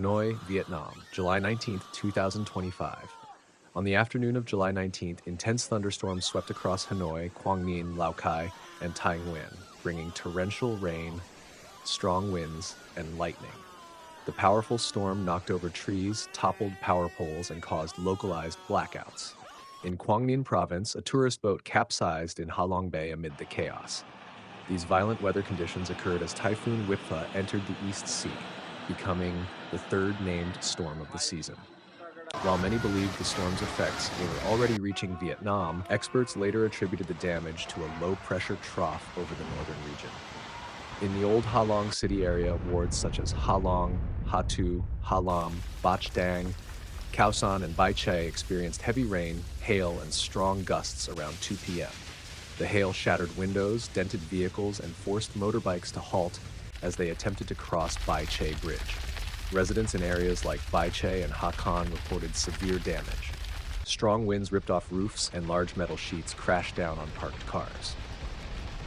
Hanoi, Vietnam, July 19, 2025. On the afternoon of July 19th, intense thunderstorms swept across Hanoi, Quang Ninh, Lao Cai, and Tai Nguyen, bringing torrential rain, strong winds, and lightning. The powerful storm knocked over trees, toppled power poles, and caused localized blackouts. In Quang Ninh province, a tourist boat capsized in Ha Long Bay amid the chaos. These violent weather conditions occurred as Typhoon Wipha entered the East Sea, becoming the third named storm of the season. While many believed the storm's effects were already reaching Vietnam, experts later attributed the damage to a low-pressure trough over the northern region. In the old Ha Long city area, wards such as Ha Long, Ha Tu, Ha Lam, Bach Dang, Khao San, and Bai Che experienced heavy rain, hail, and strong gusts around 2 p.m. The hail shattered windows, dented vehicles, and forced motorbikes to halt as they attempted to cross Bai Che Bridge. Residents in areas like Bai Che and Ha Can reported severe damage. Strong winds ripped off roofs and large metal sheets crashed down on parked cars.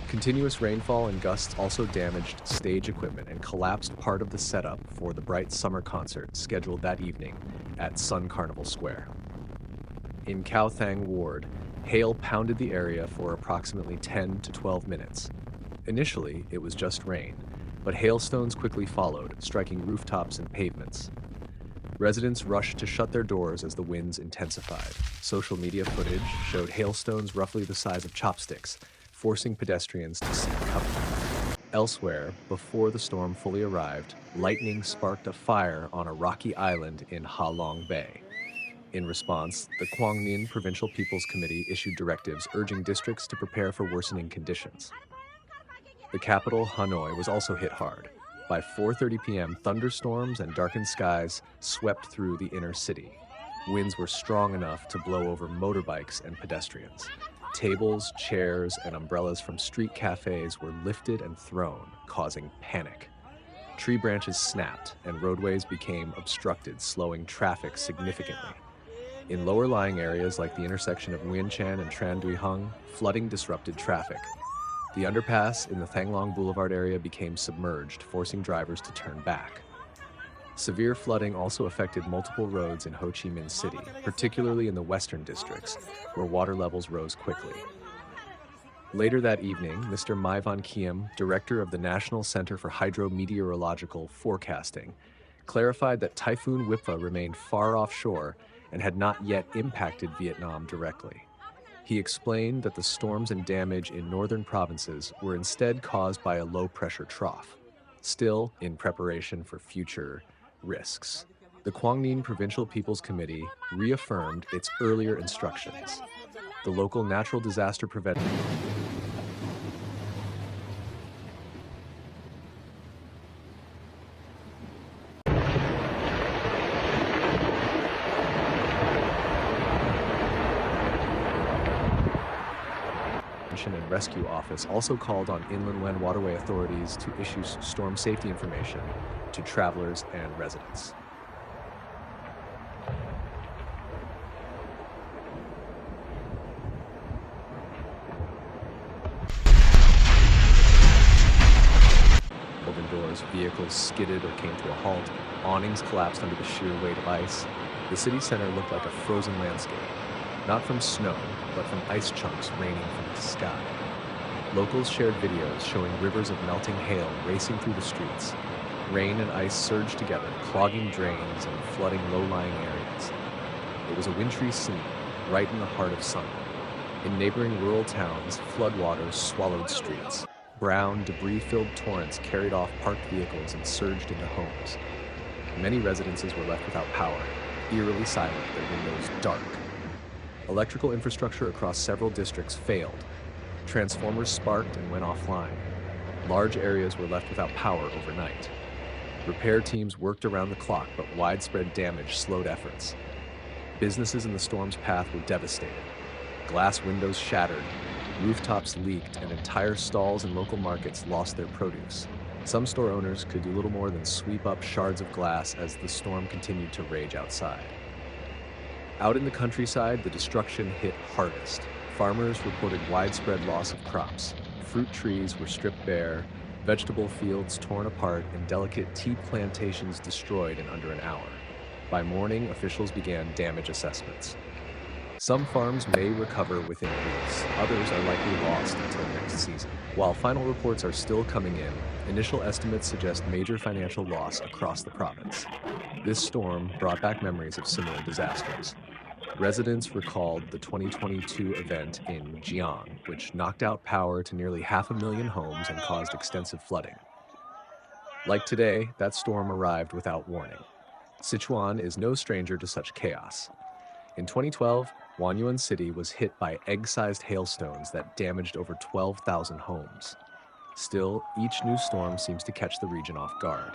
Continuous rainfall and gusts also damaged stage equipment and collapsed part of the setup for the bright summer concert scheduled that evening at Sun Carnival Square. In Khao Thang Ward, hail pounded the area for approximately 10 to 12 minutes. Initially, it was just rain, but hailstones quickly followed, striking rooftops and pavements. Residents rushed to shut their doors as the winds intensified. Social media footage showed hailstones roughly the size of chopsticks, forcing pedestrians to seek cover. Elsewhere, before the storm fully arrived, lightning sparked a fire on a rocky island in Ha Long Bay. In response, the Quang Ninh Provincial People's Committee issued directives urging districts to prepare for worsening conditions. The capital, Hanoi, was also hit hard. By 4:30 p.m., thunderstorms and darkened skies swept through the inner city. Winds were strong enough to blow over motorbikes and pedestrians. Tables, chairs, and umbrellas from street cafes were lifted and thrown, causing panic. Tree branches snapped, and roadways became obstructed, slowing traffic significantly. In lower-lying areas like the intersection of Nguyen Chan and Tran Dui Hung, flooding disrupted traffic. The underpass in the Thang Long Boulevard area became submerged, forcing drivers to turn back. Severe flooding also affected multiple roads in Ho Chi Minh City, particularly in the western districts, where water levels rose quickly. Later that evening, Mr. Mai Van Kiem, director of the National Center for Hydrometeorological Forecasting, clarified that Typhoon Wipha remained far offshore and had not yet impacted Vietnam directly. He explained that the storms and damage in northern provinces were instead caused by a low-pressure trough, still in preparation for future risks. The Quang Ninh Provincial People's Committee reaffirmed its earlier instructions. The local natural disaster prevention and Rescue Office also called on inland land waterway authorities to issue storm safety information to travelers and residents. Open doors, vehicles skidded or came to a halt, awnings collapsed under the sheer weight of ice. The city center looked like a frozen landscape, not from snow, but from ice chunks raining from the sky. Locals shared videos showing rivers of melting hail racing through the streets. Rain and ice surged together, clogging drains and flooding low-lying areas. It was a wintry scene, right in the heart of summer. In neighboring rural towns, floodwaters swallowed streets. Brown, debris-filled torrents carried off parked vehicles and surged into homes. Many residences were left without power, eerily silent, their windows dark. Electrical infrastructure across several districts failed. Transformers sparked and went offline. Large areas were left without power overnight. Repair teams worked around the clock, but widespread damage slowed efforts. Businesses in the storm's path were devastated. Glass windows shattered, rooftops leaked, and entire stalls in local markets lost their produce. Some store owners could do little more than sweep up shards of glass as the storm continued to rage outside. Out in the countryside, the destruction hit hardest. Farmers reported widespread loss of crops. Fruit trees were stripped bare, Vegetable fields torn apart and delicate tea plantations destroyed in under an hour. By morning, officials began damage assessments. Some farms may recover within weeks, others are likely lost until next season. While final reports are still coming in, initial estimates suggest major financial loss across the province. This storm brought back memories of similar disasters. Residents recalled the 2022 event in Jiang, which knocked out power to nearly 500,000 homes and caused extensive flooding. Like today, that storm arrived without warning. Sichuan is no stranger to such chaos. In 2012, Huanyuan City was hit by egg-sized hailstones that damaged over 12,000 homes. Still, each new storm seems to catch the region off guard.